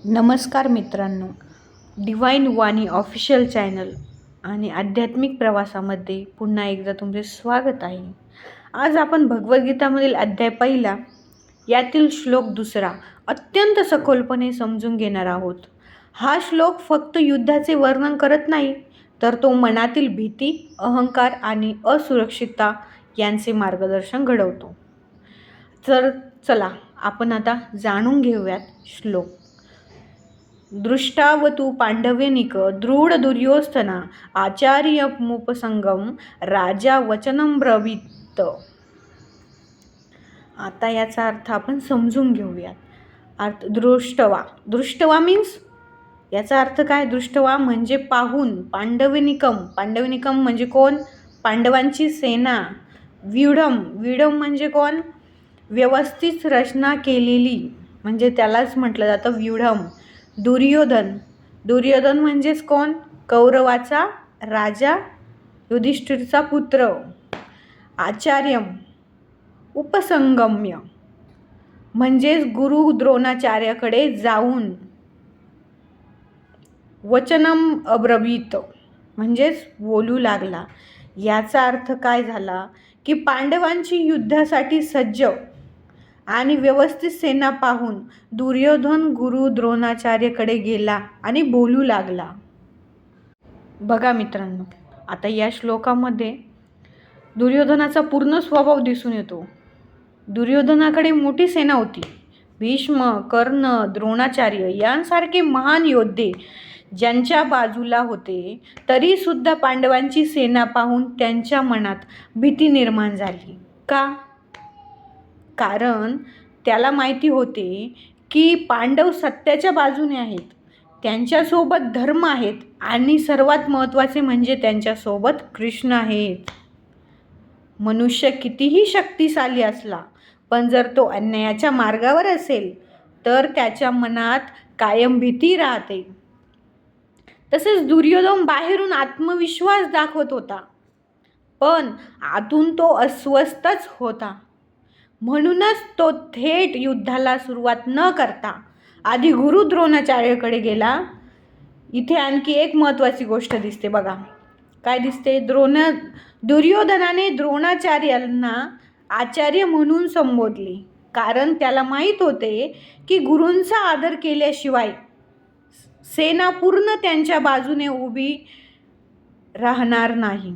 नमस्कार मित्रांनो, डिवाइन वाणी official channel आणि आध्यात्मिक प्रवासामध्ये पुन्हा एकदा तुमचे स्वागत आहे. आज आपण भगवद्गीतामधील अध्याय पहिला यातील श्लोक दुसरा अत्यंत सखोलपणे समजून घेणार आहोत. हा श्लोक फक्त युद्धाचे वर्णन करत नाही, तर तो मनातील भीती, अहंकार आणि असुरक्षितता यांचे मार्गदर्शन घडवतो. तर चला आपण आता जाणून घेऊयात श्लोक. दृष्टावतु पांडव्यनिक दृढ दुर्योधना आचार्यमुपसंगम राजा वचनं ब्रवीत. आता याचा अर्थ आपण समजून घेऊयात. अर्थ दृष्टवा मीन्स याचा अर्थ काय? दृष्टवा म्हणजे पाहून. पांडवनिकम म्हणजे कोण? पांडवांची सेना. व्यूढम म्हणजे कोण? व्यवस्थित रचना केलेली, म्हणजे त्यालाच म्हटलं जातं व्यूढम. दुर्योधन म्हणजेच कोण? कौरवाचा राजा, युधिष्ठिरचा पुत्र. आचार्यम उपसंगम्य म्हणजेच गुरु द्रोणाचार्याकडे जाऊन. वचनम अब्रवीत म्हणजेच बोलू लागला. याचा अर्थ काय झाला की पांडवांची युद्धासाठी सज्ज आणि व्यवस्थित सेना पाहून दुर्योधन गुरु द्रोणाचार्याकडे गेला आणि बोलू लागला. बघा मित्रांनो, आता या श्लोकामध्ये दुर्योधनाचा पूर्ण स्वभाव दिसून येतो. दुर्योधनाकडे मोठी सेना होती. भीष्म, कर्ण, द्रोणाचार्य यांसारखे महान योद्धे ज्यांच्या बाजूला होते, तरी सुद्धा पांडवांची सेना पाहून त्यांच्या मनात भीती निर्माण झाली. का? कारण त्याला माहिती होते की पांडव सत्याच्या बाजूने आहेत, त्यांच्यासोबत धर्म आहेत आणि सर्वात महत्त्वाचे म्हणजे त्यांच्यासोबत कृष्ण आहेत. मनुष्य कितीही शक्तिशाली असला, पण जर तो अन्यायाच्या मार्गावर असेल तर त्याच्या मनात कायम भीती राहते. तसेच दुर्योधन बाहेरून आत्मविश्वास दाखवत होता, पण आतून तो अस्वस्थच होता. म्हणूनच तो थेट युद्धाला सुरुवात न करता आधी गुरु द्रोणाचार्याकडे गेला. इथे आणखी एक महत्त्वाची गोष्ट दिसते बघा. काय दिसते? दुर्योधनाने द्रोणाचार्यांना आचार्य म्हणून संबोधले, कारण त्याला माहीत होते की गुरूंचा आदर केल्याशिवाय सेना पूर्ण त्यांच्या बाजूने उभी राहणार नाही.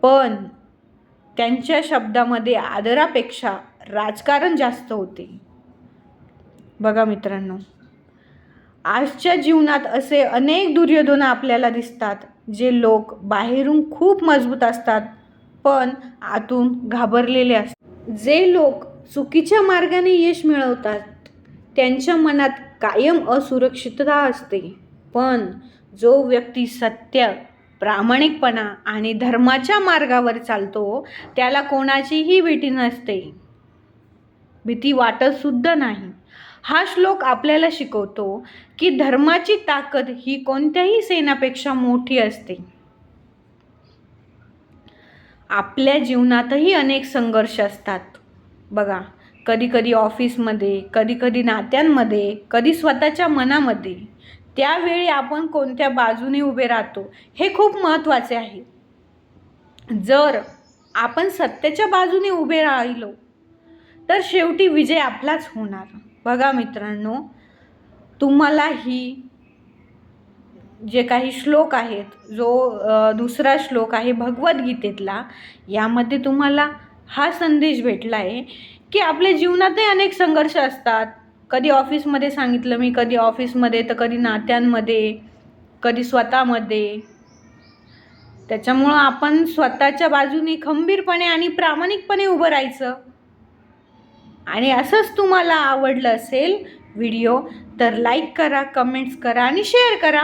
पण त्यांच्या शब्दामध्ये आदरापेक्षा राजकारण जास्त होते. बघा मित्रांनो, आजच्या जीवनात असे अनेक दुर्योधन आपल्याला दिसतात, जे लोक बाहेरून खूप मजबूत असतात पण आतून घाबरलेले असतात. जे लोक चुकीच्या मार्गाने यश मिळवतात त्यांच्या मनात कायम असुरक्षितता असते, पण जो व्यक्ती सत्य, प्रामाणिकपणा आणि धर्माच्या मार्गावर चालतो त्याला कोणाचीही भीती वाटत सुद्धा नाही. हा श्लोक आपल्याला शिकवतो की धर्माची ताकद ही कोणत्याही सेनापेक्षा मोठी असते. आपल्या जीवनातही अनेक संघर्ष असतात बघा. कधी ऑफिसमध्ये, कधी नात्यांमध्ये, कधी स्वतःच्या मनामध्ये. त्यावेळी आपण कोणत्या बाजूने उभे राहतो हे खूप महत्त्वाचे आहे. जर आपण सत्याच्या बाजूने उभे राहिलो तर शेवटी विजय आपलाच होणार. बघा मित्रांनो, तुम्हाला ही जे काही श्लोक आहेत, जो दुसरा श्लोक आहे भगवद्गीतेतला, यामध्ये तुम्हाला हा संदेश भेटला आहे की आपल्या जीवनातही अनेक संघर्ष असतात. कधी ऑफिसमध्ये सांगितलं मी, कधी ऑफिसमध्ये, तर कधी नात्यांमध्ये, कधी स्वतःमध्ये. त्याच्यामुळं आपण स्वतःच्या बाजूने खंबीरपणे आणि प्रामाणिकपणे उभं राहायचं. आणि असंच तुम्हाला आवडलं असेल व्हिडिओ तर लाईक करा, कमेंट्स करा आणि शेअर करा.